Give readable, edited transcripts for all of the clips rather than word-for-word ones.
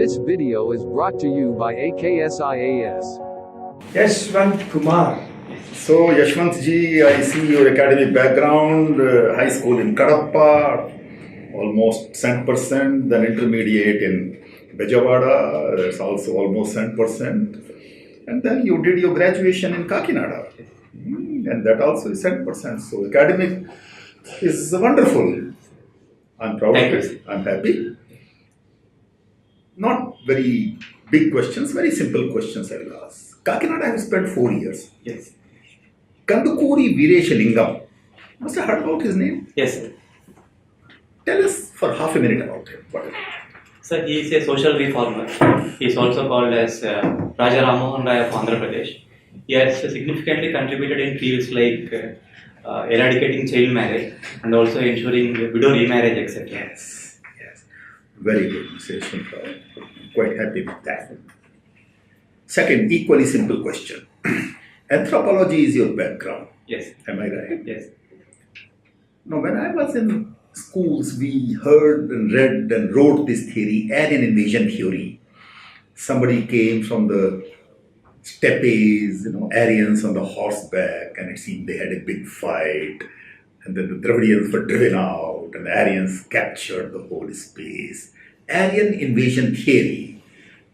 This video is brought to you by AKS IAS. Yaswanthkumar. So, Yashwanth I see your academic background, high school in Kadapa, almost 100%, then intermediate in Bejawada, that's also almost 100%, and then you did your graduation in Kakinada, and that also is 100%. So, academic is wonderful. I'm proud of it. I'm happy. Not very big questions, very simple questions I will ask. Kakinada I have spent 4 years. Yes. Kandukuri Veereshalingam. Must have heard about his name? Yes, sir. Tell us for half a minute about him. What is it? Sir, he is a social reformer. He is also called as Raja Rammohan Rai of Andhra Pradesh. He has significantly contributed in fields like eradicating child marriage and also ensuring widow remarriage, etc. Yes. Very good, Mr. Yashwanth. Quite happy with that. Second, equally simple question. Anthropology is your background. Yes. Am I right? Yes. Now, when I was in schools, we heard and read and wrote this theory, Aryan invasion theory. Somebody came from the steppes, Aryans on the horseback, and it seemed they had a big fight, and then the Dravidians were driven out, and the Aryans captured the whole space. Aryan invasion theory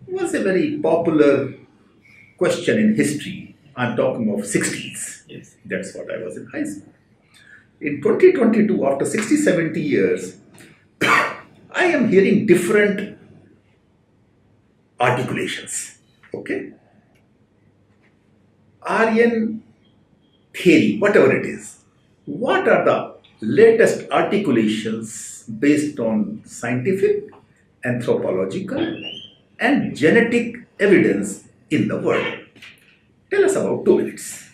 was a very popular question in history. I'm talking of 60s. Yes. That's what I was in high school. In 2022, after 60, 70 years, I am hearing different articulations. Okay? Aryan theory, whatever it is, what are the latest articulations based on scientific, anthropological, and genetic evidence in the world? Tell us about 2 minutes.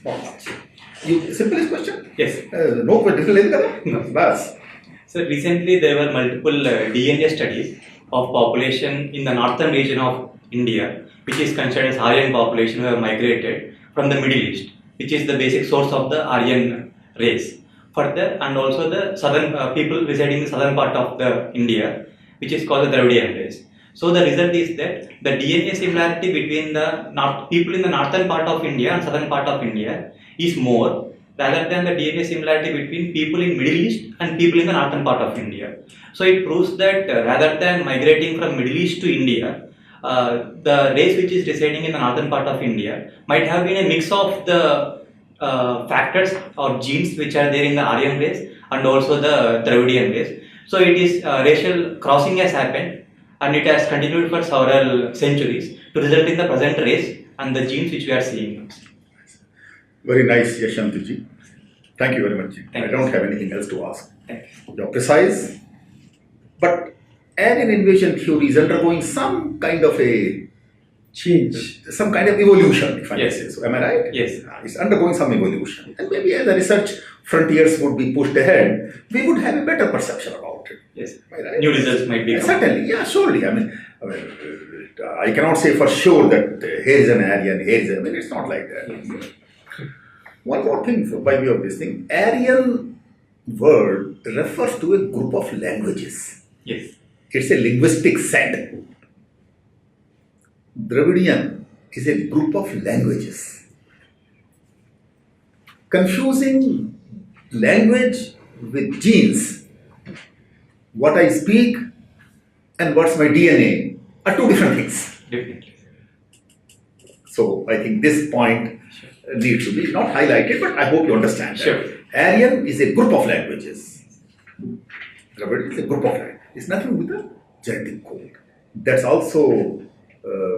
Simplest question? Yes. No question. No. Bas. So recently there were multiple DNA studies of population in the northern region of India, which is considered as Aryan population who have migrated from the Middle East, which is the basic source of the Aryan race. Further, and also the southern people residing in the southern part of the India, which is called the Dravidian race. So the result is that the DNA similarity between the people in the northern part of India and southern part of India is more rather than the DNA similarity between people in Middle East and people in the northern part of India. So it proves that rather than migrating from Middle East to India, the race which is residing in the northern part of India might have been a mix of the factors or genes which are there in the Aryan race and also the Dravidian race. So it is racial crossing has happened, and it has continued for several centuries to result in the present race and the genes which we are seeing. Very nice, Yashwanth. Thank you very much. I don't have anything else to ask. You're precise, but Aryan invasion theory is undergoing some kind of a Change. some kind of evolution, if I may Yes. say so. Am I right? Yes. It's undergoing some evolution. And maybe as the research frontiers would be pushed ahead, we would have a better perception about it. Yes. Am I right? New results might be. Certainly, yeah, surely. I cannot say for sure that here is an Aryan, here is it's not like that. Yes. One more thing by way of this thing. Aryan word refers to a group of languages. Yes. It's a linguistic set. Dravidian is a group of languages. Confusing language with genes, what I speak and what's my DNA are two different things. Definitely. So I think this point needs to be not highlighted, but I hope you understand. Sure. Aryan is a group of languages. Dravidian is a group of languages. It's nothing with the genetic code. That's also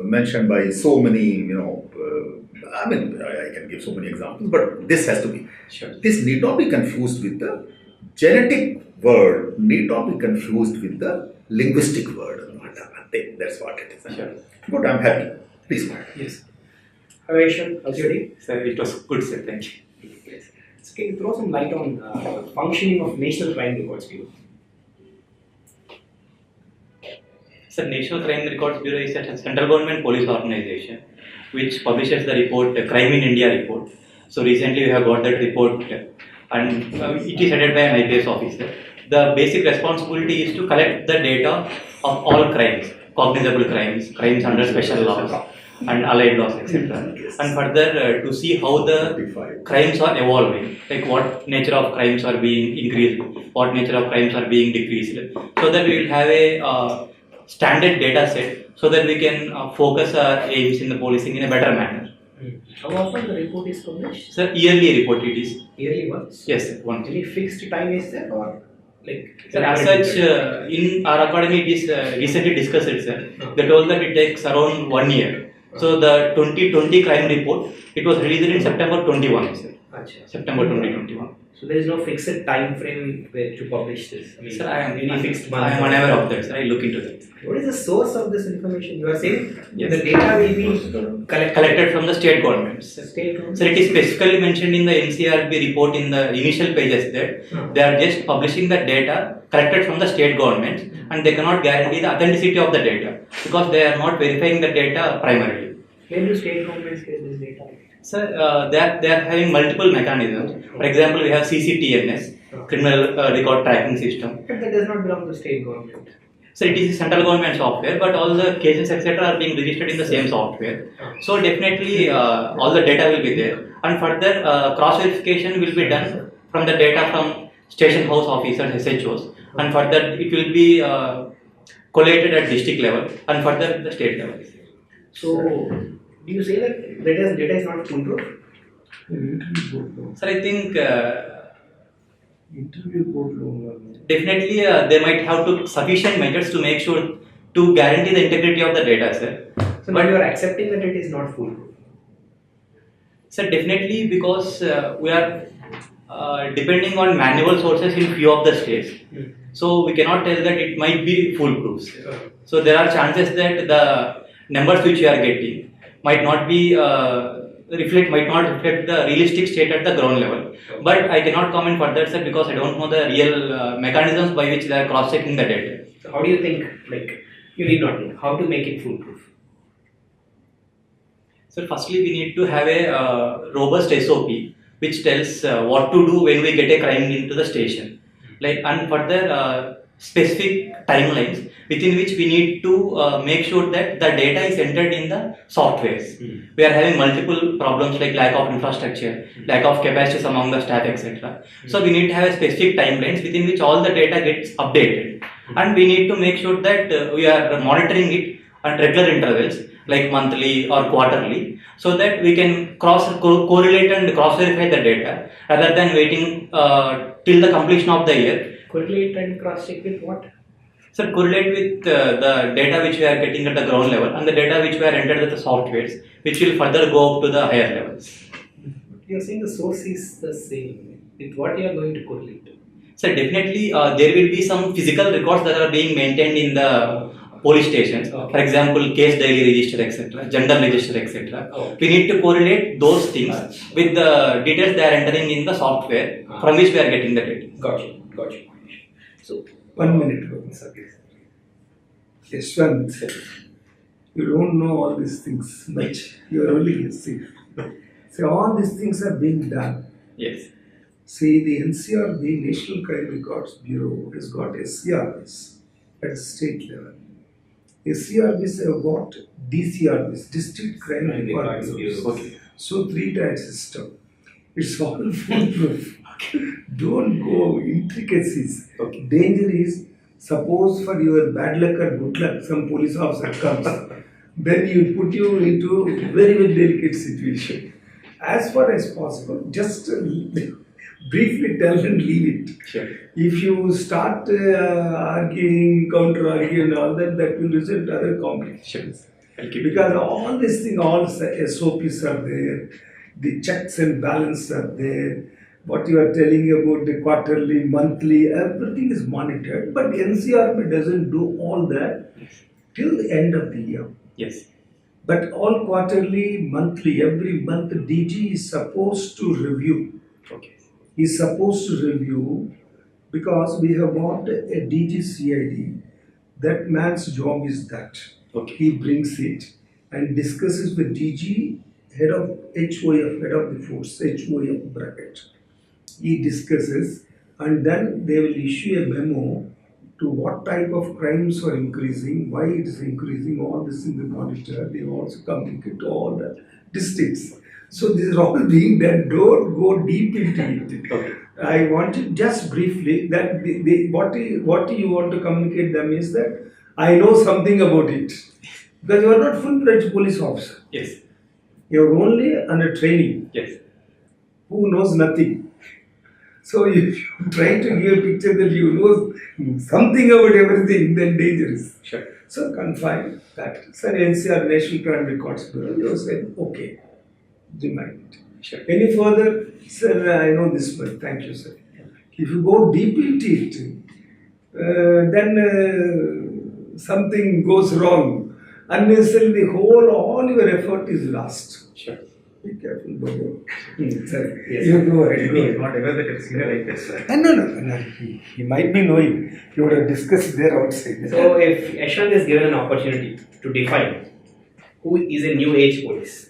mentioned by so many, I can give so many examples, but this has to be. Sure. This need not be confused with the genetic word, need not be confused with the linguistic word. That's what it is. Sure. Good, I'm happy. Please go ahead. Yes. Aviation, how's your day? Sir, it was good, sir. Thank you. Yes. So can you throw some light on the functioning of National Crime Records Bureau? So National Crime Records Bureau is a central government police organization which publishes the report, Crime in India report. So recently we have got that report and it is headed by an IPS officer. The basic responsibility is to collect the data of all crimes cognizable crimes, crimes under special laws, and allied laws, etc. And further, to see how the crimes are evolving, like what nature of crimes are being increased, what nature of crimes are being decreased, so that we will have a standard data set, so that we can focus our aims in the policing in a better manner. How often the report is published? Sir, yearly report it is. Yearly once? Yes, sir, once. Any fixed time is there or like? Sir, as such, in our academy, it is recently discussed, sir. They told that it takes around 1 year. So the 2020 crime report, it was released in September 21, sir. Achha. September 2021. So there is no fixed time frame where to publish this. I mean, Sir, I am any fixed month. I am unaware of that, sir. I look into that. What is the source of this information? You are saying Yes. the data will be Collected from the state governments. State government? So it is specifically mentioned in the NCRB report in the initial pages that they are just publishing the data collected from the state governments, and they cannot guarantee the authenticity of the data because they are not verifying the data primarily. Where do state governments get this data? Sir, they are having multiple mechanisms. For example, we have CCTNS, Criminal Record Tracking System. But that does not belong to state government. So it is central government software, but all the cases etc. are being registered in the same software. So definitely all the data will be there, and further cross verification will be done from the data from station house officers, SHOs, and further it will be collated at district level and further at the state level. So, do you say that data is not foolproof? Sir, I think interview board definitely they might have to sufficient measures to make sure to guarantee the integrity of the data, sir. So now you are accepting that it is not foolproof. Sir, definitely because we are depending on manual sources in few of the states. So we cannot tell that it might be foolproof. So there are chances that the numbers which we are getting might not be might not reflect the realistic state at the ground level. But I cannot comment further, sir, because I don't know the real mechanisms by which they are cross-checking the data. So how do you think, like, you need not know, how to make it foolproof? So firstly, we need to have a robust SOP which tells what to do when we get a crime into the station. Like, and further specific timelines within which we need to make sure that the data is entered in the softwares. We are having multiple problems like lack of infrastructure, lack of capacities among the staff, etc. So we need to have a specific timelines within which all the data gets updated, and we need to make sure that we are monitoring it at regular intervals like monthly or quarterly, so that we can correlate and cross verify the data rather than waiting till the completion of the year. Correlate and cross check with what? Sir, correlate with the data which we are getting at the ground level and the data which we are entered at the softwares, which will further go up to the higher levels. You are saying the source is the same. With what you are going to correlate? Sir, definitely there will be some physical records that are being maintained in the police stations. For example, case diary register, etc., gender register, etc. We need to correlate those things with the details they are entering in the software from which we are getting the data. Got you. So, 1 minute, Yaswanth, you don't know all these things, but you are only guessing. So all these things are being done. Yes. See, the NCRB, National Crime Records Bureau, has got SCRBs at the state level. SCRBs have got DCRBs, District Crime Record Bureaus. Okay. So 3-tier system. It's all foolproof. Don't go intricacies. Okay. Danger is, suppose for your bad luck or good luck, some police officer comes, then you put you into a very, very delicate situation. As far as possible, just briefly tell and leave it. Sure. If you start arguing, counter-arguing and all that, that will result in other complications. Sure. Because all these things, all SOPs are there, the checks and balances are there. What you are telling about the quarterly, monthly, everything is monitored. But NCRB doesn't do all that till the end of the year. Yes. But all quarterly, monthly, every month, DG is supposed to review. Okay. He is supposed to review because we have got a DG CID. That man's job is that. Okay. He brings it and discusses with DG, head of HOF, head of the force, HOF bracket. He discusses and then they will issue a memo to what type of crimes are increasing, why it is increasing, all this in the monitor. They also communicate to all the districts. So this is all being done. Don't go deep into it. Okay. I want to just briefly that what you want to communicate them is that I know something about it, because you are not full-fledged police officer. Yes. You are only under training. Yes. Who knows nothing. So if you try to give a picture that you know something about everything, then dangerous. Sure. So confine that. Sir, NCR National Crime Records Bureau, you said okay, remind it. Sure. Any further? Sir, I know this, but thank you, sir. If you go deep into it, then something goes wrong. Unnecessarily, all your effort is lost. Sure. Be careful, brother. Sir, Yes, you sir. go ahead. Reddy is not aware that it's senior like this, sir. No. He might be knowing. You would have discussed there outside. So, if Yashwant is given an opportunity to define who is a new age police,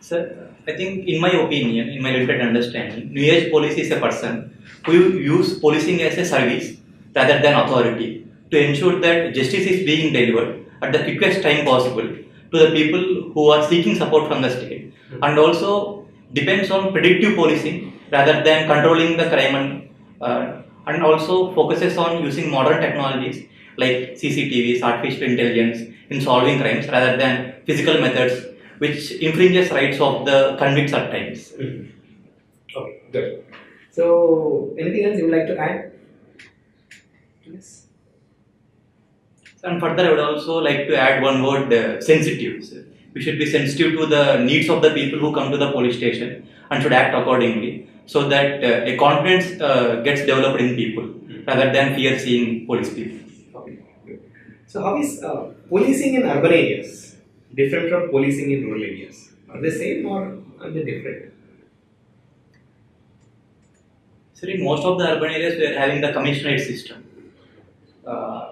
Sir, I think in my opinion, in my limited understanding, New Age police is a person who use policing as a service rather than authority to ensure that justice is being delivered at the quickest time possible to the people who are seeking support from the state, and also depends on predictive policing rather than controlling the crime, and also focuses on using modern technologies like CCTVs, artificial intelligence in solving crimes rather than physical methods which infringes rights of the convicts at times. okay, good. So, anything else you would like to add? Yes. And further, I would also like to add one word, sensitive. So, we should be sensitive to the needs of the people who come to the police station and should act accordingly so that a confidence gets developed in people rather than fear seeing police people. Okay, good. So, how is policing in urban areas different from policing in rural areas? Are they same or are they different? So in most of the urban areas, we are having the commissionerate system,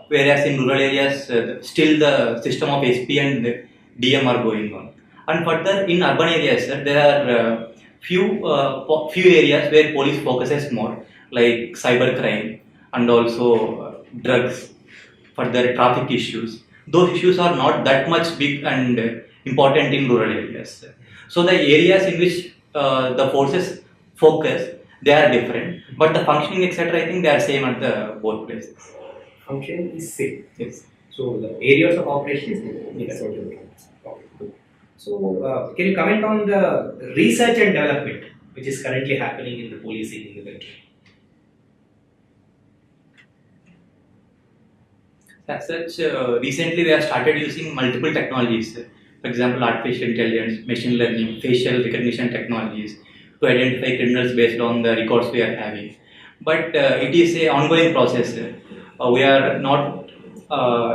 whereas in rural areas, still the system of SP and DM are going on. And further, in urban areas, there are few areas where police focuses more, like cybercrime and also drugs, further traffic issues. Those issues are not that much big and important in rural areas. So the areas in which the forces focus, they are different, but the functioning etc. I think they are same at the both places. Function is same. Yes. So the areas of operation is different. Yes. That's what you're saying. Okay, good. So can you comment on the research and development which is currently happening in the policing in the country? As such, recently we have started using multiple technologies. For example, artificial intelligence, machine learning, facial recognition technologies to identify criminals based on the records we are having. But it is an ongoing process. We are not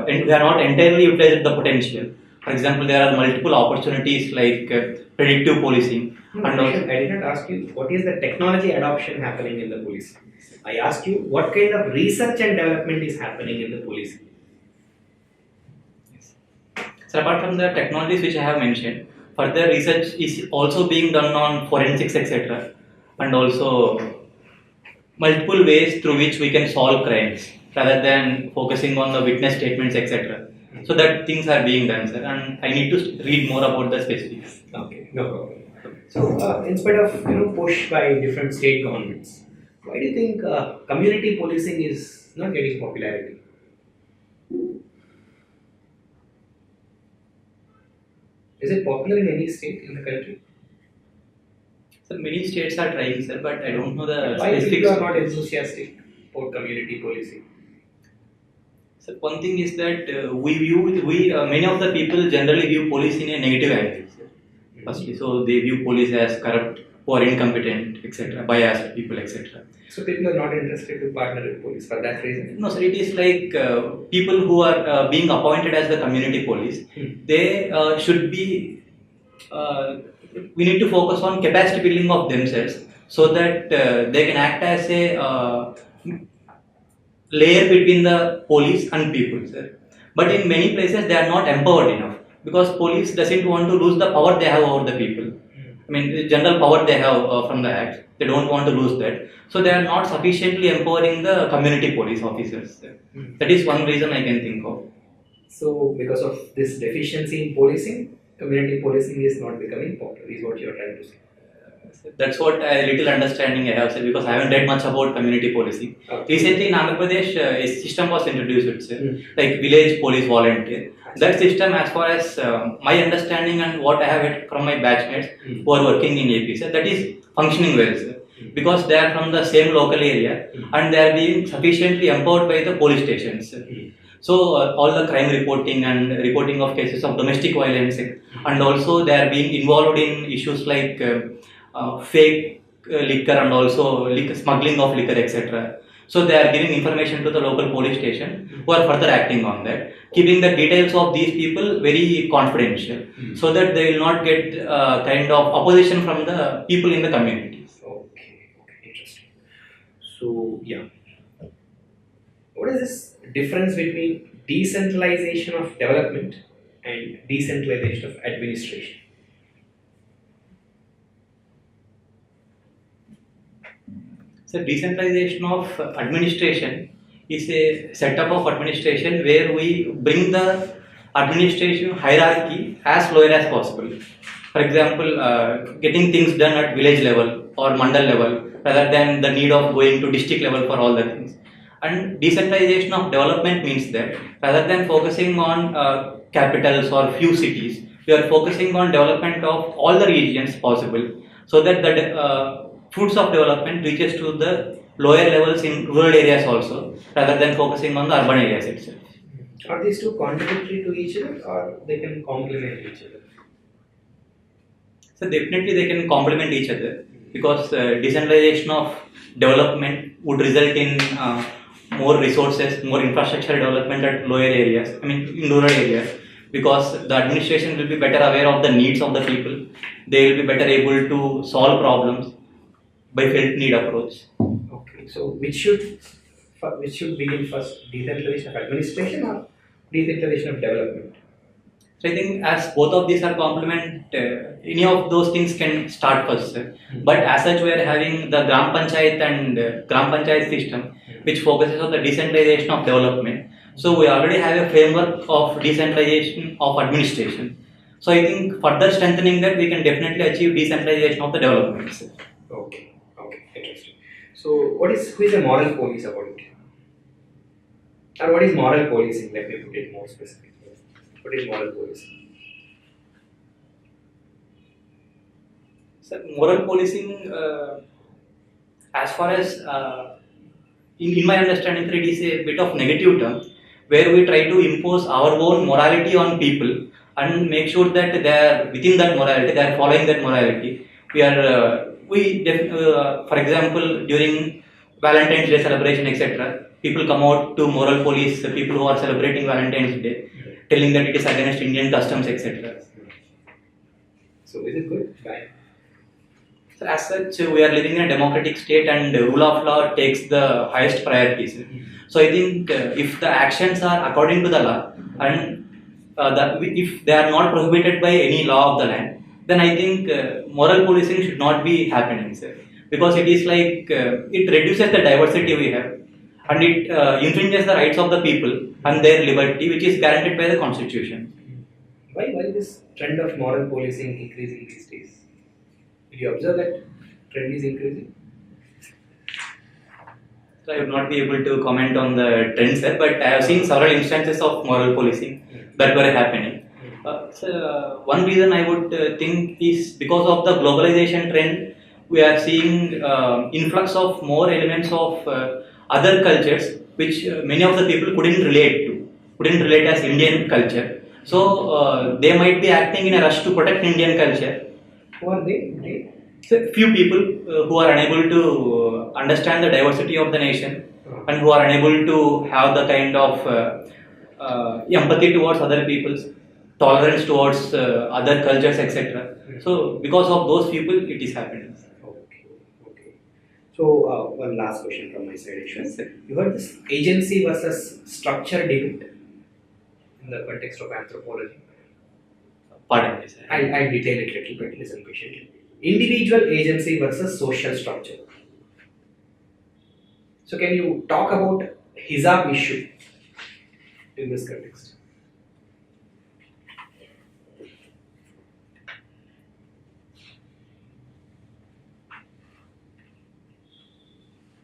entirely utilizing the potential. For example, there are multiple opportunities like predictive policing. No, And also, I did not ask you what is the technology adoption happening in the police. I asked you what kind of research and development is happening in the police. so apart from the technologies which I have mentioned, further research is also being done on forensics etc. and also multiple ways through which we can solve crimes rather than focusing on the witness statements etc. So that things are being done, sir, and I need to read more about the specifics. Okay, no problem. So, in spite of push by different state governments, why do you think community policing is not getting popularity? Is it popular in any state in the country? So many states are trying, sir, but I don't know the Why specifics. people are not enthusiastic about community policing? So one thing is that many of the people generally view police in a negative angle. Firstly, so they view police as corrupt or incompetent, etc., biased people, etc. So people are not interested to partner with police for that reason. No, sir, it is like people who are being appointed as the community police, they should be. We need to focus on capacity building of themselves so that they can act as a layer between the police and people, sir. But in many places they are not empowered enough because police doesn't want to lose the power they have over the people. I mean, the general power they have from the act, they don't want to lose that. So they are not sufficiently empowering the community police officers. That is one reason I can think of. So, because of this deficiency in policing, community policing is not becoming popular, is what you are trying to say. That's what a little understanding I have said, because I haven't read much about community policing. Okay. Recently in Andhra Pradesh, a system was introduced, like village police volunteer. That system, as far as my understanding and what I have heard from my batchmates who are working in AP, sir, that is functioning well, sir, because they are from the same local area and they are being sufficiently empowered by the police stations. So all the crime reporting and reporting of cases of domestic violence, and also they are being involved in issues like fake liquor and also smuggling of liquor, etc. So they are giving information to the local police station who are further acting on that, keeping the details of these people very confidential, so that they will not get kind of opposition from the people in the communities. Okay, interesting. So, yeah. What is this difference between decentralization of development and decentralization of administration? So decentralization of administration is a setup of administration where we bring the administration hierarchy as lower as possible. For example, getting things done at village level or mandal level rather than the need of going to district level for all the things. And decentralization of development means that rather than focusing on capitals or few cities, we are focusing on development of all the regions possible, so that the fruits of development reaches to the lower levels in rural areas also, rather than focusing on the urban areas itself. Are these two contradictory to each other, or they can complement each other? So definitely they can complement each other, because decentralization of development would result in more resources, more infrastructure development at lower areas, in rural areas, because the administration will be better aware of the needs of the people. They will be better able to solve problems by felt need approach. Okay, so which should begin first, decentralization of administration or decentralization of development? So I think as both of these are complement, any of those things can start first. But as such, we are having the Gram Panchayat and Gram Panchayat system, which focuses on the decentralization of development. So we already have a framework of decentralization of administration. So I think further strengthening that, we can definitely achieve decentralization of the development. Okay, interesting. So who is a moral police according to you? Or what is moral policing? Let me put it more specifically. What is moral policing? So moral policing, as far as in my understanding, it is a bit of negative term, where we try to impose our own morality on people and make sure that they are within that morality, they are following that morality. For example, during Valentine's Day celebration, etc., people come out to moral police people who are celebrating Valentine's Day, telling that it is against Indian customs, etc. So is it good? Bad? So as such, we are living in a democratic state and rule of law takes the highest priorities. So I think if the actions are according to the law and if they are not prohibited by any law of the land, then I think moral policing should not be happening, sir. Because it is like, it reduces the diversity we have and it infringes the rights of the people and their liberty, which is guaranteed by the constitution. Why this trend of moral policing increasing these days? Did you observe that trend is increasing? So I would not be able to comment on the trends, sir, but I have seen several instances of moral policing that were happening. So one reason I would think is because of the globalization trend, we are seeing influx of more elements of other cultures, which many of the people couldn't relate as Indian culture. So they might be acting in a rush to protect Indian culture. Who are they? So few people who are unable to understand the diversity of the nation and who are unable to have the kind of empathy towards other peoples, tolerance towards other cultures, etc. So because of those people, it is happening. Okay. So one last question from my side, Ashwin. You heard this agency versus structure debate in the context of anthropology? Pardon me, sir. I'll detail it a little bit. Listen patiently. individual agency versus social structure. So can you talk about hijab issue in this context?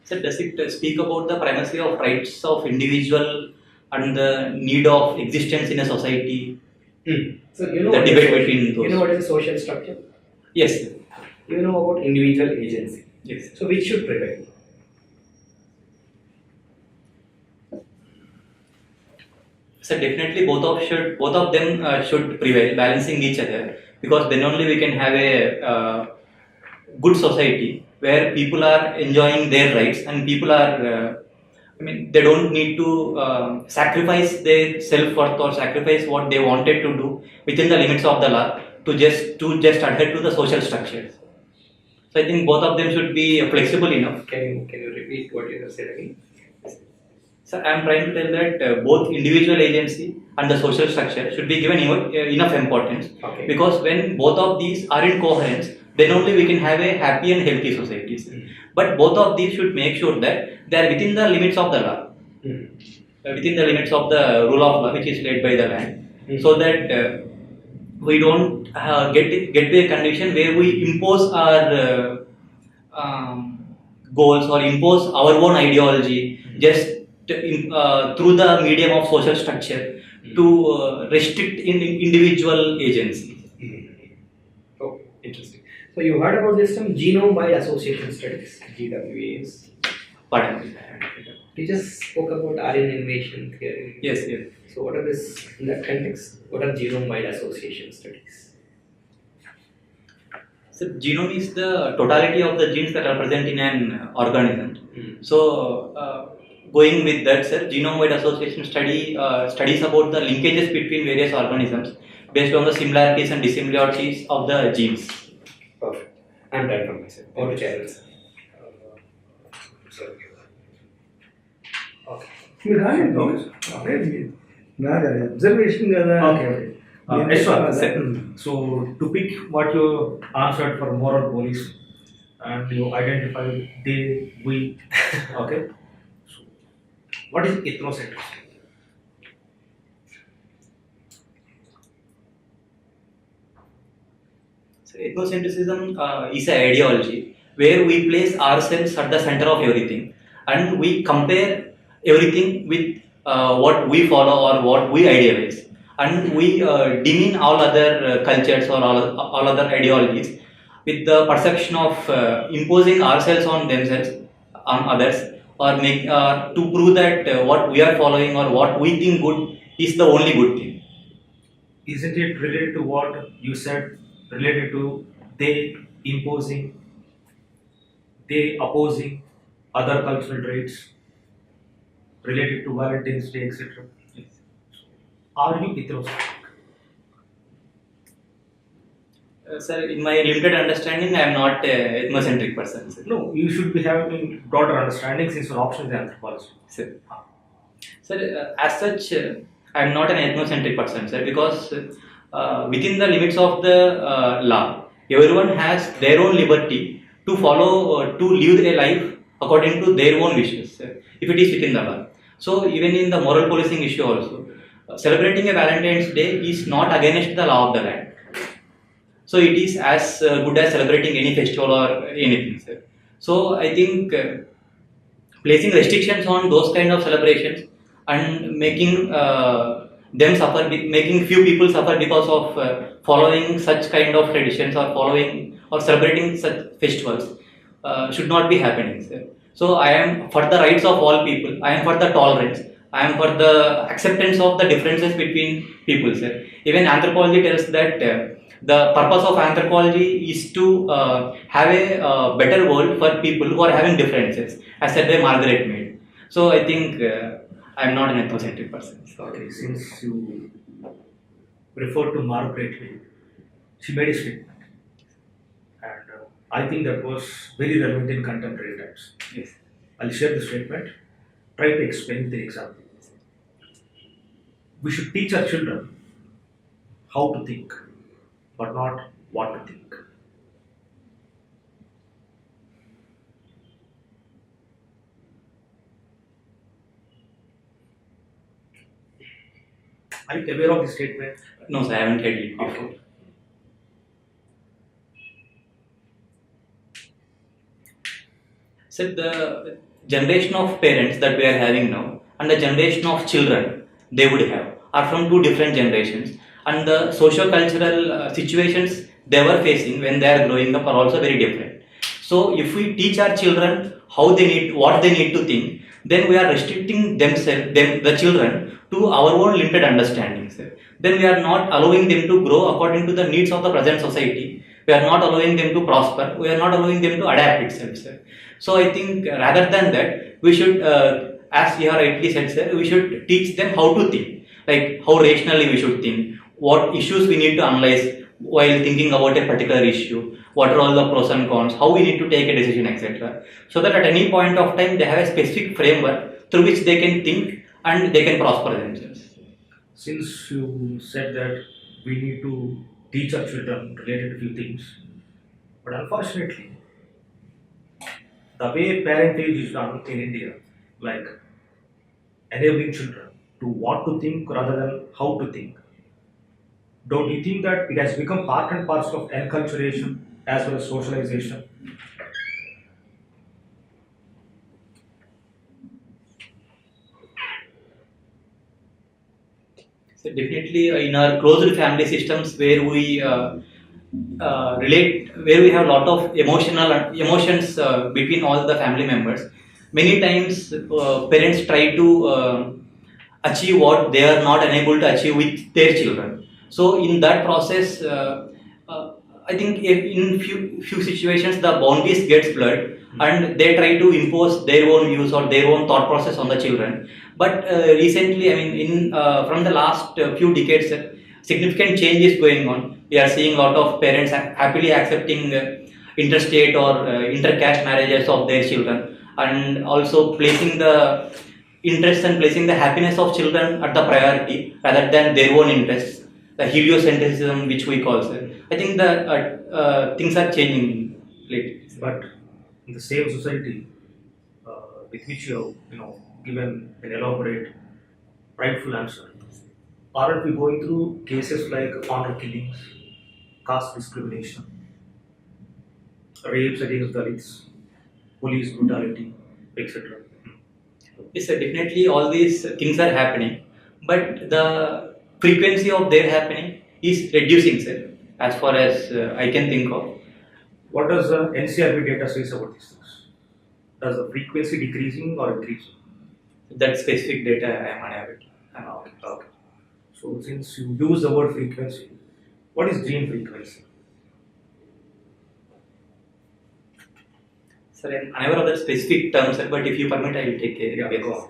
So does it speak about the primacy of rights of individual and the need of existence in a society? So you know The what debate is social, between those. you know what is a social structure? Yes. You know about individual agency. Yes. So which should prevail? So definitely both of them should prevail, balancing each other, because then only we can have a good society where people are enjoying their rights and people are they don't need to sacrifice their self-worth or sacrifice what they wanted to do within the limits of the law to just adhere to the social structures. So I think both of them should be flexible enough. Can you repeat what you have said again? So I am trying to tell that both individual agency and the social structure should be given enough importance, Okay. because when both of these are in coherence, then only we can have a happy and healthy society. But both of these should make sure that they are within the limits of the law, within the limits of the rule of law which is laid by the land, so that we don't get to a condition where we impose our goals or impose our own ideology just through the medium of social structure to restrict individual agency. Oh, interesting. So you heard about this term Genome-Wide Association Studies, GWAS. Pardon. We just spoke about Aryan invasion theory. Yes. So what are this in that context? What are Genome-Wide Association Studies? So genome is the totality of the genes that are present in an organism. So going with that, sir, genome-wide association studies about the linkages between various organisms based on the similarities and dissimilarities of the genes. Perfect. I'm done from myself. Over to channels. Okay. మీరు రాలేదు నాది observation కదా. Okay. Yaswanth, so to pick what you answered for moral police and you identified they, we, okay. So what is ethnocentrism? So ethnocentrism is an ideology where we place ourselves at the center of everything and we compare everything with what we follow or what we idealize, and we demean all other cultures or all other ideologies with the perception of imposing ourselves on themselves, on others, or make to prove that what we are following or what we think good is the only good thing. Isn't it related to what you said, related to they imposing, they opposing other cultural traits, related to Valentine's Day, etc.? Yes. Are you ethnocentric? Sir, in my limited understanding, I am not an ethnocentric person. Sir. No, you should be having broader understanding since your option is anthropology. Sir, as such, I am not an ethnocentric person, sir, because within the limits of the law, everyone has their own liberty to follow, to live a life according to their own wishes, sir, if it is within the law. So, even in the moral policing issue also, celebrating a Valentine's Day is not against the law of the land. So, it is as good as celebrating any festival or anything, sir. So, I think placing restrictions on those kind of celebrations and making them suffer, making few people suffer because of following such kind of traditions or following or celebrating such festivals should not be happening, sir. So I am for the rights of all people. I am for the tolerance. I am for the acceptance of the differences between people, sir. Even anthropology tells that the purpose of anthropology is to have a better world for people who are having differences, as said by Margaret Mead. So I think I am not an ethnocentric person. Okay, since you referred to Margaret Mead, she made a statement, and I think that was very relevant in contemporary times. Yes. I'll share the statement, try to explain the example. We should teach our children how to think, but not what to think. Are you aware of this statement? No, sir, I haven't heard it before. Okay. So the generation of parents that we are having now and the generation of children they would have are from two different generations, and the socio-cultural situations they were facing when they are growing up are also very different. So if we teach our children how they need, what they need to think, then we are restricting the children to our own limited understandings. Then we are not allowing them to grow according to the needs of the present society. We are not allowing them to prosper. We are not allowing them to adapt itself, sir. So I think rather than that, we should, as you have rightly said, sir, we should teach them how to think, like how rationally we should think, what issues we need to analyze while thinking about a particular issue, what are all the pros and cons, how we need to take a decision, etc. So that at any point of time they have a specific framework through which they can think and they can prosper themselves. Since you said that we need to teach our children related to few things, but unfortunately, the way parentage is done in India, like enabling children to what to think rather than how to think, don't you think that it has become part and parcel of enculturation as well as socialization? So definitely in our closed family systems where we relate, where we have a lot of emotions between all the family members, many times parents try to achieve what they are not unable to achieve with their children. So in that process, I think in few situations the boundaries gets blurred and they try to impose their own views or their own thought process on the children. But recently, I mean, in from the last few decades, significant change is going on. We are seeing a lot of parents happily accepting interstate or intercaste marriages of their children, and also placing the interest and placing the happiness of children at the priority rather than their own interests. The heliocentrism, which we call, sir. I think the things are changing lately. But in the same society with which you have given an elaborate, rightful answer, aren't we going through cases like honor killings, caste discrimination, rapes against Dalits, police brutality, etc.? Yes, sir, definitely all these things are happening, but the frequency of their happening is reducing, sir, as far as I can think of. What does the NCRB data says about these things? Does the frequency decreasing or increasing? That specific data I am unable to. Okay. So since you use the word frequency, what is gene frequency? Sir, I am unaware of the specific term, sir, but if you permit, I will take a guess. Go on.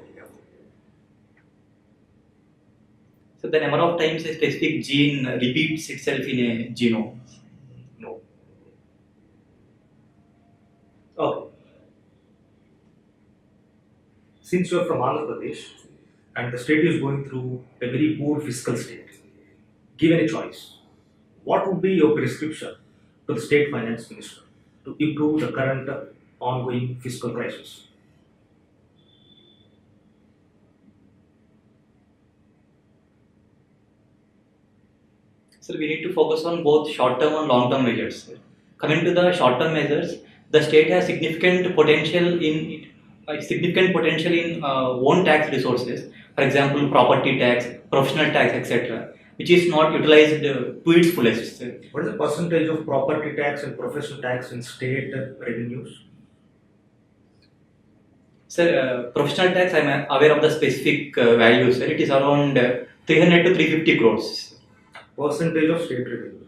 So the number of times a specific gene repeats itself in a genome. No. Okay. Since you are from Andhra Pradesh and the state is going through a very poor fiscal state, given a choice, what would be your prescription to the state finance minister to improve the current ongoing fiscal crisis? So we need to focus on both short-term and long-term measures. Coming to the short-term measures, the state has significant potential in own tax resources. For example, property tax, professional tax, etc., which is not utilized to its fullest. What is the percentage of property tax and professional tax in state revenues? Sir, professional tax, I am aware of the specific values. It is around 300 to 350 crores. Percentage of state revenue?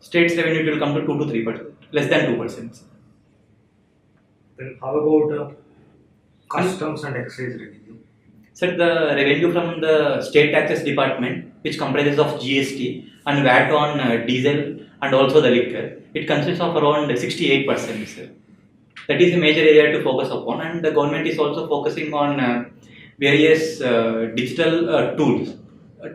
State's revenue will come to 2 to 3%, less than 2%. Then how about customs and excise revenue? Sir, the revenue from the state taxes department, which comprises of GST and VAT on diesel and also the liquor, it consists of around 68%. Sir. That is a major area to focus upon, and the government is also focusing on various digital tools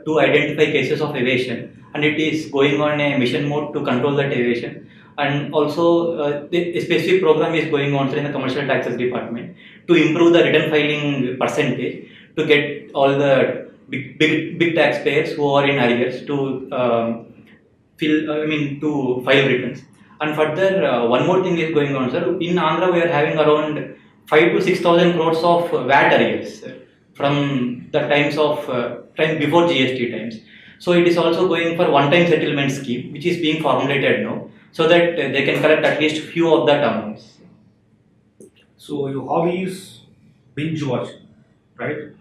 to identify cases of evasion, and it is going on a mission mode to control that evasion. And also a specific program is going on in the commercial taxes department to improve the return filing percentage, to get all the big taxpayers who are in arrears to to file returns. And further, one more thing is going on, sir. In Andhra, we are having around 5 to 6,000 crores of VAT arrears from the times of time before GST times. So it is also going for one-time settlement scheme, which is being formulated now, so that they can collect at least few of that amounts. So your hobby is binge watching, right?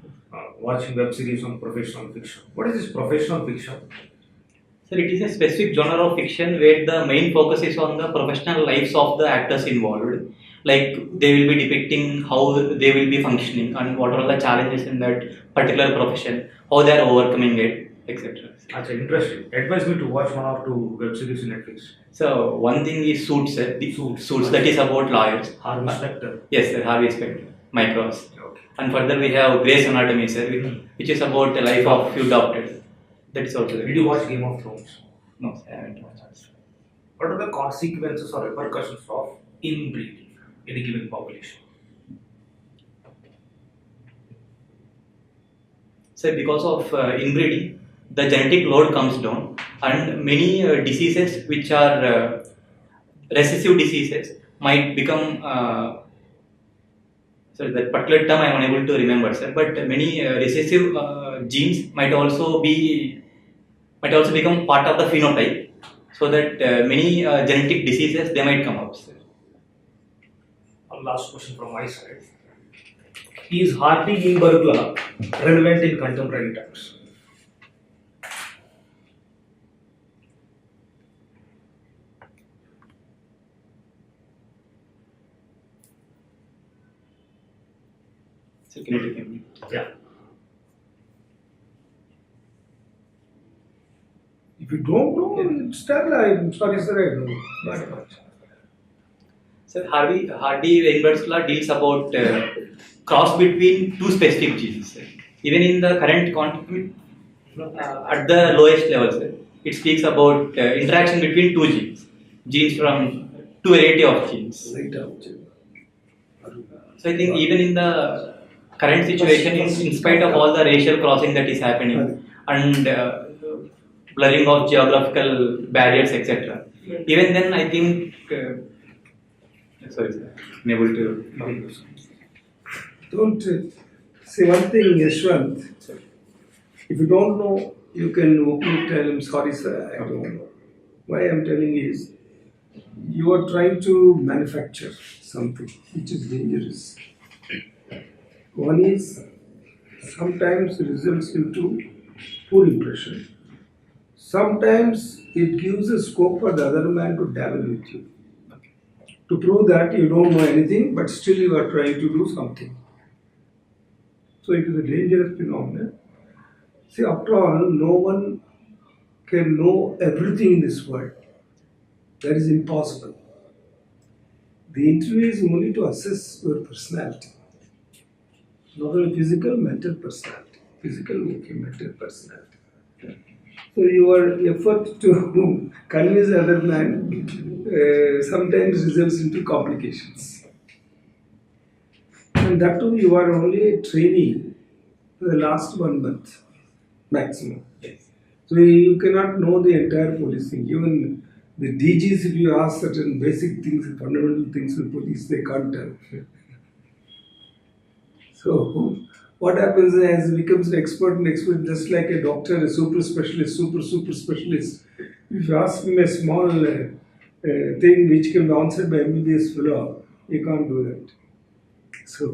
Watching web series on professional fiction. What is this professional fiction? So it is a specific genre of fiction where the main focus is on the professional lives of the actors involved. Like they will be depicting how they will be functioning and what are the challenges in that particular profession, how they are overcoming it, etc. That's interesting. Advise me to watch one or two web series in Netflix. So one thing is Suits, Suits that is about lawyers. Harvey Specter. Yes, sir, Harvey Specter, Micros. Okay. And further we have Grey's Anatomy, sir, which is about the life of few doctors. That is also there. Did you watch Game of Thrones? No, sir, I haven't watched it. What are the consequences or repercussions of inbreeding in a given population? So because of inbreeding, the genetic load comes down, and many diseases which are recessive diseases might become. So that particular term I am unable to remember, sir. But many recessive genes might also become part of the phenotype, so that many genetic diseases they might come up, sir. Last question from my side. Is Hardy-Weinberg law relevant in contemporary times? So can you take a minute? Yeah. If you don't know, it's tell. I'm sorry, sir, I don't know. Not much. So Hardy-Weinberg's law deals about cross between two specific genes. Sir. Even in the current at the lowest level, sir, it speaks about interaction between two genes from two variety of genes. So I think even in the current situation, in spite of all the racial crossing that is happening and blurring of geographical barriers, etc., even then I think. Sorry, sir. Unable to. Don't say one thing, Yashwant. If you don't know, you can openly tell him, sorry, sir, I don't know. Why I'm telling is, you are trying to manufacture something which is dangerous. One is, sometimes results into poor impression. Sometimes it gives a scope for the other man to dabble with you. To prove that you don't know anything, but still you are trying to do something. So it is a dangerous phenomenon. See, after all, no one can know everything in this world. That is impossible. The interview is only to assess your personality. Not only physical, mental personality. Physical, okay, mental personality. So your effort to convince the other man sometimes results into complications. And that too, you are only a trainee for the last 1 month maximum. Yes. So you cannot know the entire policing. Even the DGs, if you ask certain basic things, fundamental things with police, they can't tell. So what happens is he becomes an expert, just like a doctor, a super specialist. If you ask him a small thing which can be answered by MBBS fellow, he can't do that. So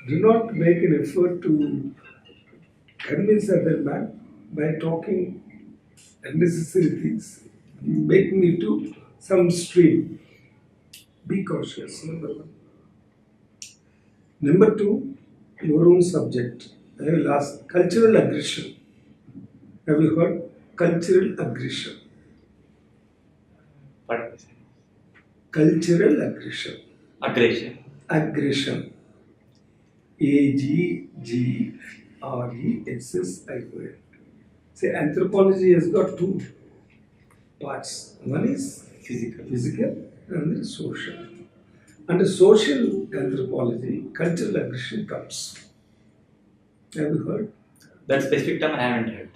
do not make an effort to convince the other man by talking unnecessary things. Make me to some stream. Be cautious, number one. Number two, your own subject. I will ask cultural aggression. Have you heard? Cultural aggression. What is it? Cultural aggression. Aggression. Aggression. AGGRESSION. See, anthropology has got two parts. One is physical, and then social. Under social anthropology, cultural aggression comes. Have you heard? That specific term I haven't heard.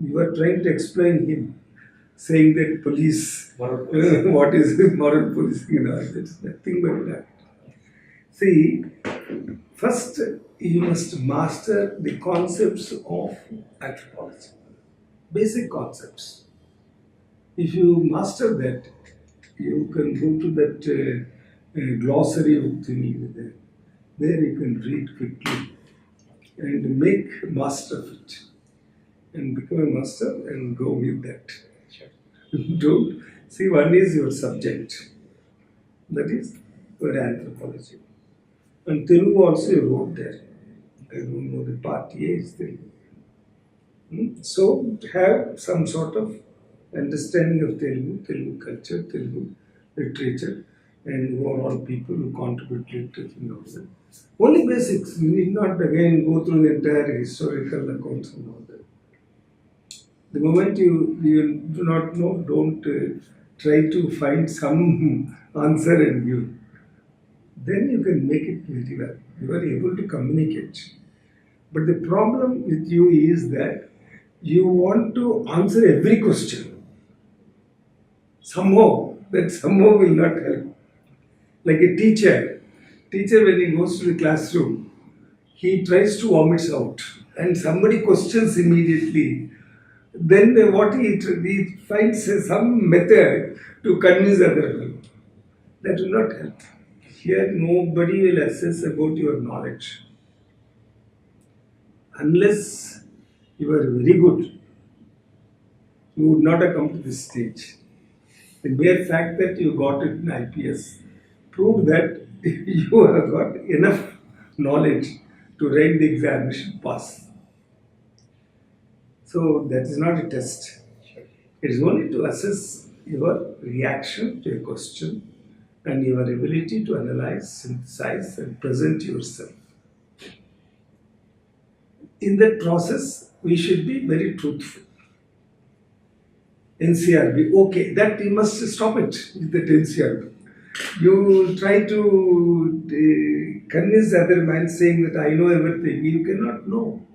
You are trying to explain him, saying that police, Moral policing. what is moral policing and all, that's nothing but that. See, first you must master the concepts of anthropology, basic concepts. If you master that, you can go to that glossary of things there. There you can read quickly and make master of it and become a master and go with that. Sure. Don't see, one is your subject, that is your anthropology. And Telugu also you wrote there. I don't know, the part A is Telugu. So have some sort of understanding of Telugu culture, Telugu literature, and who are all people who contribute literature and all that. Only basics. You need not again go through the entire historical accounts and all that. The moment you do not know, don't try to find some answer and give. Then you can make it very well. You are able to communicate. But the problem with you is that you want to answer every question. Somehow will not help. Like a teacher when he goes to the classroom, he tries to vomit out and somebody questions immediately. Then what he finds some method to convince other people. That will not help. Here nobody will assess about your knowledge. Unless you are very good, you would not have come to this stage. The mere fact that you got it in IPS proved that you have got enough knowledge to write the examination pass. So that is not a test. It is only to assess your reaction to a question and your ability to analyze, synthesize and present yourself. In that process, we should be very truthful. NCRB, okay, that you must stop it with that NCRB. You try to convince other man saying that I know everything. You cannot know.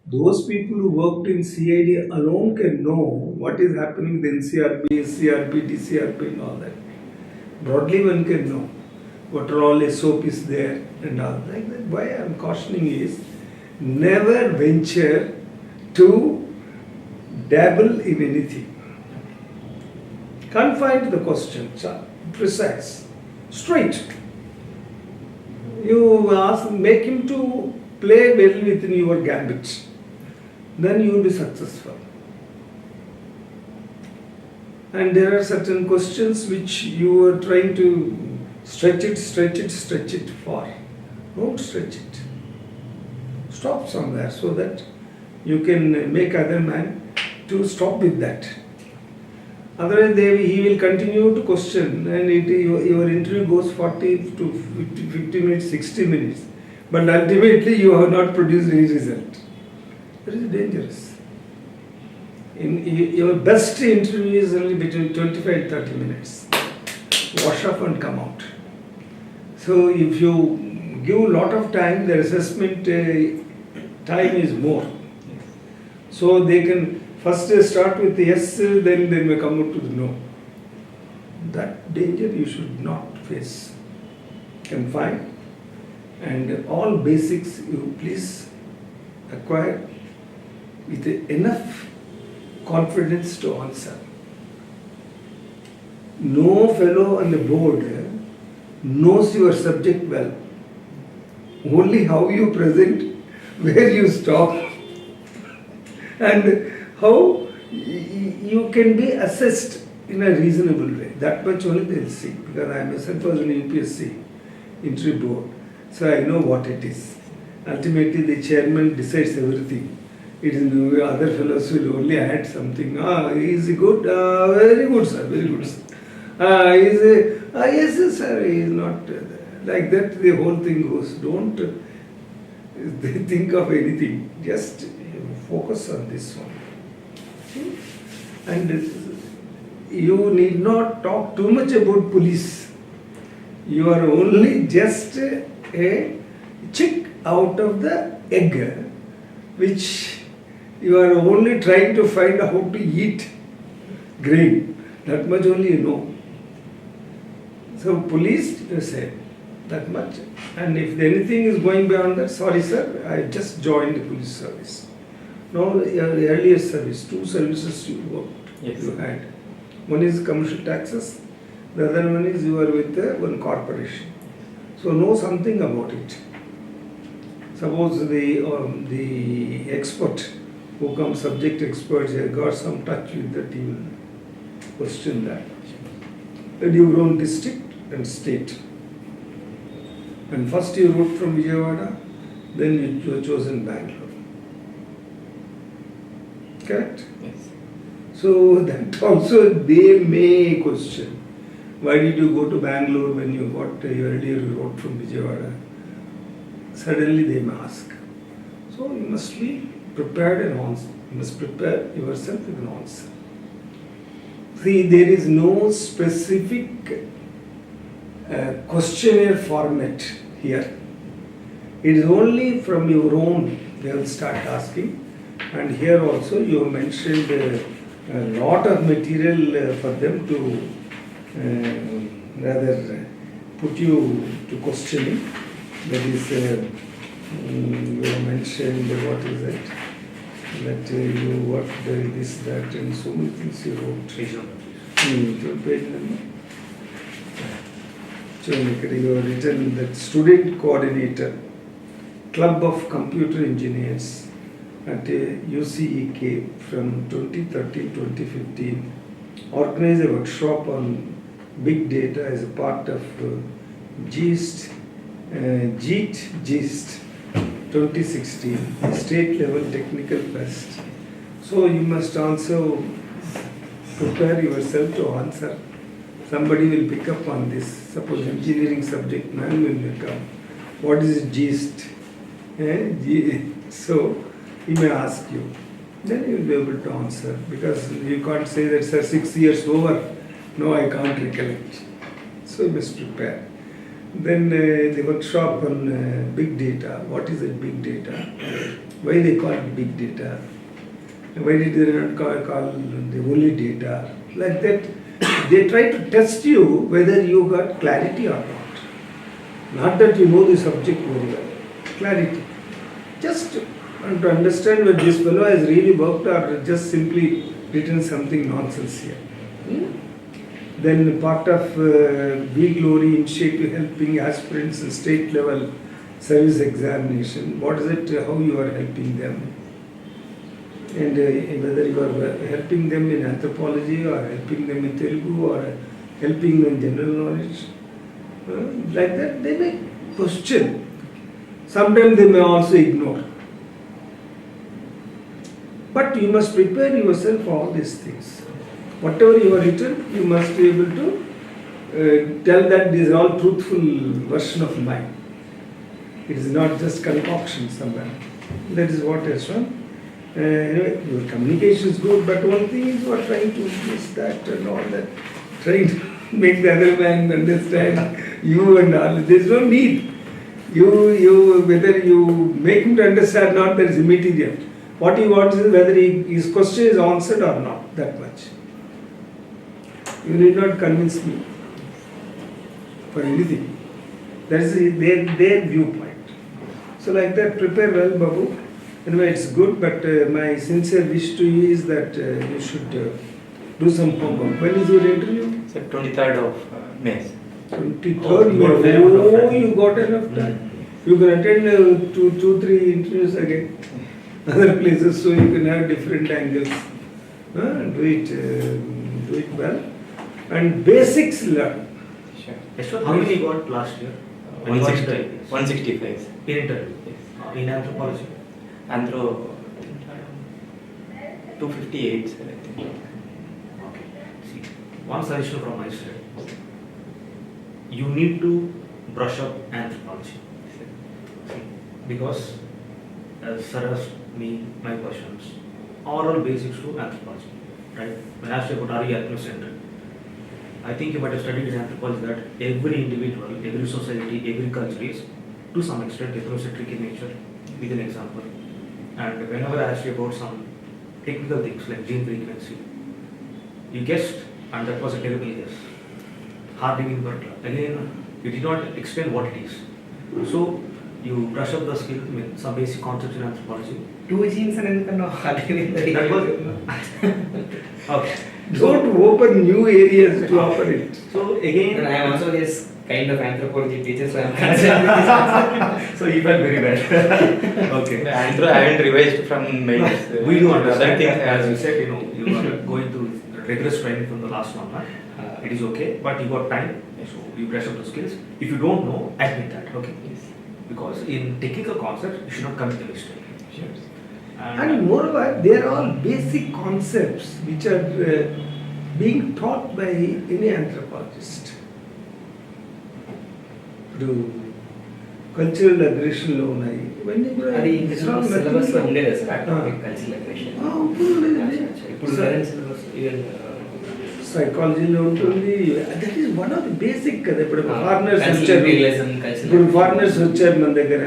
Those people who worked in CID alone can know what is happening with NCRB, SCRB, DCRB and all that. Broadly one can know what are all SOPs there and all like that. Why I am cautioning is never venture to dabble in anything. Confine to the question, precise, straight. You ask, make him to play well within your gambit. Then you will be successful. And there are certain questions which you are trying to stretch it far. Don't stretch it. Stop somewhere so that you can make other man to stop with that. Otherwise he will continue to question and your interview goes 40 to 50 minutes, 60 minutes. But ultimately you have not produced any result. That is dangerous. Your best interview is only between 25 and 30 minutes. Wash up and come out. So if you give a lot of time, the assessment time is more. So they can first start with yes, then they may come out to the no. That danger you should not face. Confine and all basics you please acquire with enough confidence to answer. No fellow on the board knows your subject well. Only how you present, where you stop, and how you can be assessed in a reasonable way. That much only they will see, because I myself was in UPSC interview board, so I know what it is. Ultimately, the chairman decides everything. It is the other fellows will only add something. He is good, very good sir, very good sir. Yes sir, he is not like that. The whole thing goes. Don't think of anything. Just focus on this one. And you need not talk too much about police. You are only just a chick out of the egg which you are only trying to find out how to eat grain. That much only you know. So police, you say that much. And if anything is going beyond that, sorry sir, I just joined the police service. No, your earlier service, 2 services you worked, Yes. you had. One is commercial taxes, the other one is you were with one corporation. So know something about it. Suppose the expert who comes, subject experts, has got some touch with that, he will question that. And your own district and state. And first you wrote from Vijayawada, then you were chosen Bangalore. Correct? Yes. So that also they may question. Why did you go to Bangalore when you got your earlier wrote from Vijayawada? Suddenly they may ask. So you must be prepared and answer. You must prepare yourself with an answer. See, there is no specific questionnaire format here. It is only from your own they will start asking. And here also you have mentioned a lot of material for them to rather put you to questioning. That is, you have mentioned what is it? That you worked this, that, and so many things you wrote. Page number. So you have written that student coordinator, Club of Computer Engineers at UCEK from 2013-2015, organized a workshop on big data as a part of GIST 2016, state level technical test. So you must also prepare yourself to answer. Somebody will pick up on this. Suppose engineering subject manual will come. What is GIST? So he may ask you. Then you will be able to answer, because you can't say that, sir, 6 years over. No, I can't recollect. So you must prepare. Then the workshop on big data. What is it, big data? Why they call it big data? Why did they not call the only data? Like that, they try to test you whether you got clarity or not. Not that you know the subject very well. Clarity. Just to understand whether this fellow has really worked or just simply written something nonsense here. Then part of Be Glory initiative helping aspirants in state level service examination. What is it, how you are helping them? And whether you are helping them in anthropology or helping them in Telugu or helping them in general knowledge. Like that, they may question. Sometimes they may also ignore. But you must prepare yourself for all these things. Whatever you have written, you must be able to tell that this is all truthful version of mine. It is not just concoction somewhere. That is what is one. Anyway, your communication is good, but one thing is you are trying to this, that, and all that. Trying to make the other man understand you and all. There is no need. Whether you make him to understand or not, that is immaterial. What he wants is whether his question is answered or not, that much. You need not convince me for anything. That is their viewpoint. So like that, prepare well, Babu. Anyway, it's good, but my sincere wish to you is that you should do some homework. When is your interview? It's 23rd of May. 23rd May. Oh, you got enough time. You can attend 2-3 interviews again. Other places, so you can have different angles. Do it well. And basics learn. Sure. Yashwanth, how many you got last year? 165. In interview. In anthropology. Anthro 258, sir, I think. Okay. See, one suggestion from my side. You need to brush up anthropology. See, because as sir asked me my questions, are all basics to anthropology, right? When asked about are you ethnocentric, I think you might have studied in anthropology that every individual, every society, every culture is to some extent ethnocentric in nature. With an example, and whenever I asked you about some technical things like gene frequency, you guessed, and that was a terrible guess. Hardly in but again, you did not explain what it is. So you brush up the skill with some basic concepts in anthropology. 2 genes and That was okay. Don't open new areas to operate. So again, I am also his kind of anthropology teacher, so I am concerned. so you felt very bad. Okay. Andrew, I haven't revised from mails. We do Other understand. things As you said, you are going through rigorous training from the last one. It is okay, but you got time, so you brush up the skills. If you don't know, admit that. Okay. Because in technical concepts, you should not commit the mistake. Sure. And moreover, they are all basic concepts which are being taught by any anthropologist. ఇప్పుడు cultural అగ్రెషన్లో ఉన్నాయి ఇవన్నీ కూడా అది syllabus లో ఉండేది sir cultural aggression ఇప్పుడు syllabus even సైకాలజీలో ఉంటుంది. That is one of the basic కదా. ఇప్పుడు ఫారినర్స్ వచ్చారు, ఇప్పుడు ఫారినర్స్ వచ్చారు మన దగ్గర,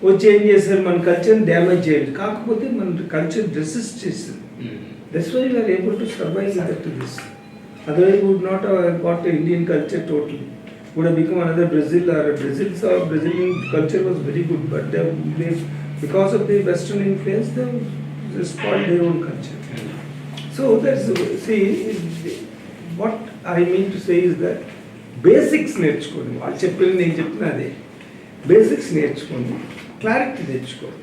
వచ్చి ఏం చేశారు, మన కల్చర్ని డ్యామేజ్ చేయలేదు, కాకపోతే మన కల్చర్ రెసిస్ట్ చేస్తుంది. That's why we are able to survive with this. Otherwise would not got Indian culture totally. Would have become another Brazil, or Brazilian culture was very good, but they, because of the Western influence, they spoiled their own culture. So that's, see, what I mean to say is that basics నేర్చుకోండి. వాళ్ళు చెప్పిన నేను చెప్తున్నా అదే, basics నేర్చుకోండి, clarity తెచ్చుకోండి,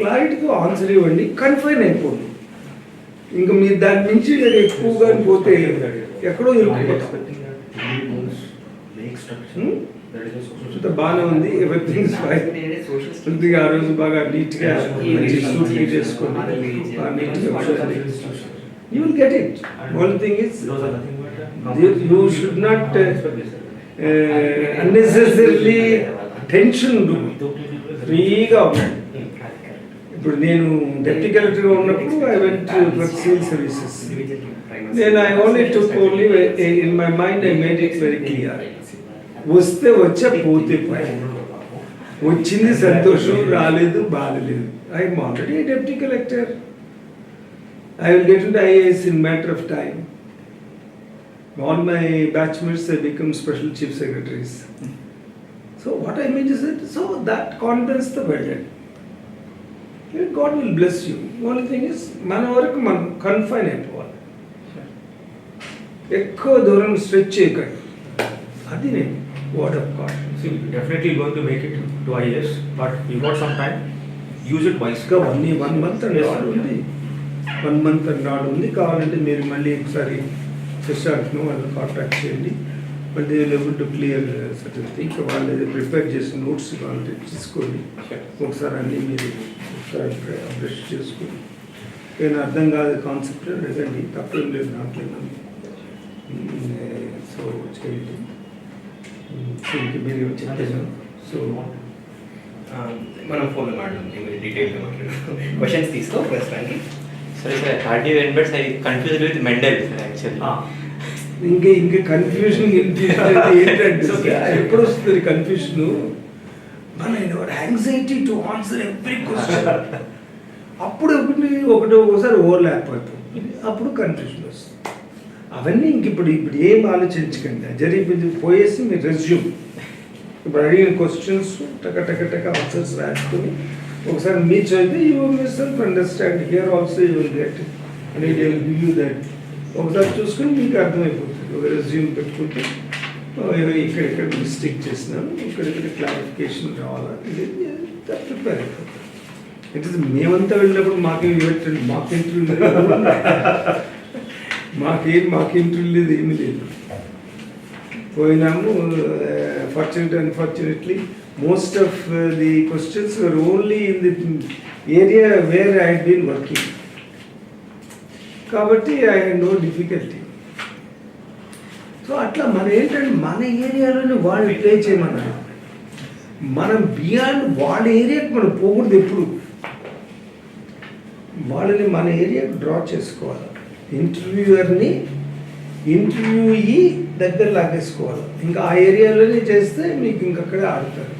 క్లారిటీతో answer ఇవ్వండి, కన్ఫైన్ అయిపోండి. ఇంకా మీరు దాని నుంచి ఎక్కువగా పోతే ఎక్కడో ఇరుక్కుపోతాం. బాగానే ఉంది, ఎవ్రీథింగ్ ఇస్ ఫైన్. కొద్దిగా ఆ రోజు బాగా నీట్గా సూట్ చేసుకొని you will get it. Only thing is you should not unnecessarily tension ఫ్రీగా ఉండాలి. ఇప్పుడు నేను డెప్యూటీ కలెక్టర్గా ఉన్నప్పుడు I went for civil services. నేను I only took only in my mind I made it very clear. వస్తే వచ్చే పోతే వచ్చింది సంతోషం, రాలేదు బాధలేదు. I'm already deputy collector. I will get into IAS in matter of time. All my batchmates have become special chief secretaries. So what I mean is that, so that confidence the burden. God will bless you. Only thing is, మన వరకు మనం confine అయిపోవాలి, ఎక్కువ దూరం stretch చేయకండి. అది నేను word of God. See, definitely going to make it to IAS, but you got some time. Use it wisely. ఇంకా 1 month అండ్ ఆడ్ ఉంది, 1 month అండ్ ఆడ్ ఉంది. కావాలంటే మీరు మళ్ళీ ఒకసారి సిస్టర్స్ను వాళ్ళు కాంటాక్ట్ చేయండి. But they will able to clear certain things. వాళ్ళు ప్రిపేర్ చేసిన నోట్స్ కావాలంటే తీసుకోండి, ఒకసారి అన్నీ మీరు ఒకసారి బ్రష్ చేసుకొని. ఏమైనా అర్థం కాదు కాన్సెప్ట్ అడగండి, తప్పేం లేదు, నాట్లేదు. సో చేయండి. ఇంక మీరు చెప్పేసాను. సో మనం ఫోన్లో మాట్లాడుతుంది డీటెయిల్గా మాట్లాడుతాం. క్వశ్చన్స్ తీసుకో ప్రస్తుతానికి. Sorry sir, hardly when but I confused with Mendel actually. ఇంకా కన్ఫ్యూషన్ ఏంటంటే ఎప్పుడు వస్తుంది కన్ఫ్యూషన్? మన anxiety to answer every question. అప్పుడు ఒకసారి ఓవర్లాప్ అయిపోతుంది, అప్పుడు కన్ఫ్యూషన్ వస్తుంది. అవన్నీ ఇంక ఇప్పుడు ఏం ఆలోచించకండి, జరిగి పోయేసి మీరు రెజ్యూమ్ ఇప్పుడు అడిగిన క్వశ్చన్స్ టక ఆన్సర్స్ రాసుకొని ఒకసారి మీ చదివితే you will self understand. Here also you will get and it will give you that. ఒకసారి చూసుకొని మీకు అర్థమైపోతుంది. ఒక రెజ్యూమ్ పెట్టుకుంటే ఇక్కడ మిస్టేక్ చేసినాను, ఇక్కడ క్లారిఫికేషన్ రావాలా, ప్రిపేర్ అయిపోతుంది. ఇట్ ఇస్ మేమంతా వెళ్ళినప్పుడు మాకేం పెట్టండి, మాకు ఇంటర్వ్యూ మాకు ఇంటర్వ్యూ లేదు, ఏమీ లేదు. పోయినాము. Unfortunately, most of the questions were only in the area where I had been working. కాబట్టి I had no difficulty. So అట్లా మనం ఏంటంటే మన ఏరియాలోనే వాళ్ళు ప్లే చేయమన్నారు. మనం బియాండ్ వాళ్ళ ఏరియాకి మనం పోకూడదు. ఎప్పుడు వాళ్ళని మన ఏరియాకి డ్రా చేసుకోవాలి. ఇంటర్వ్యూయర్ని ఇంటర్వ్యూయి దగ్గర లాగేసుకోవాలి. ఇంకా ఆ ఏరియాలోనే చేస్తే మీకు ఇంకక్కడే ఆడతారు.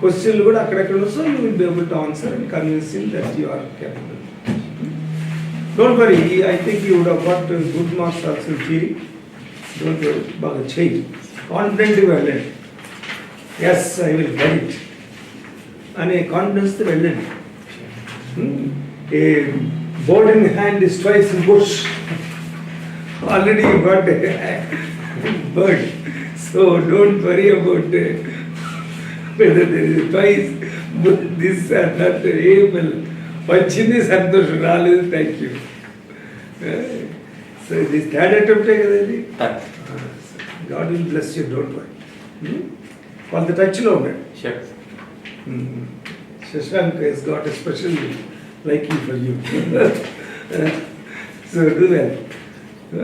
క్వశ్చన్లు కూడా అక్కడెక్కడ so you will be able to answer and convincing that you are capable. Don't worry, I think you would have got good marks also in theory. Don't worry, బాగా చేయి, కాన్ఫిడెంట్గా వెళ్ళండి. Yes I will get it అనే కాన్ఫిడెన్స్తో వెళ్ళండి. A bird in hand is twice in bush. Already you got bird, so don't worry about whether there is twice this or that able. వచ్చింది సంతోషం, రాలేదు థ్యాంక్ యూ. సో ఇది third అటెంప్టే కదా ఇది. God will bless you, don't worry. కొంత టచ్లో ఉన్నాడు. Shashank has got a special liking for you. So do well.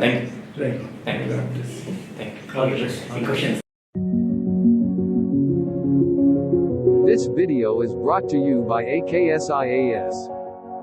Thank you. Right. Thank you. God bless. Thank you. Any questions? This video is brought to you by AKS IAS.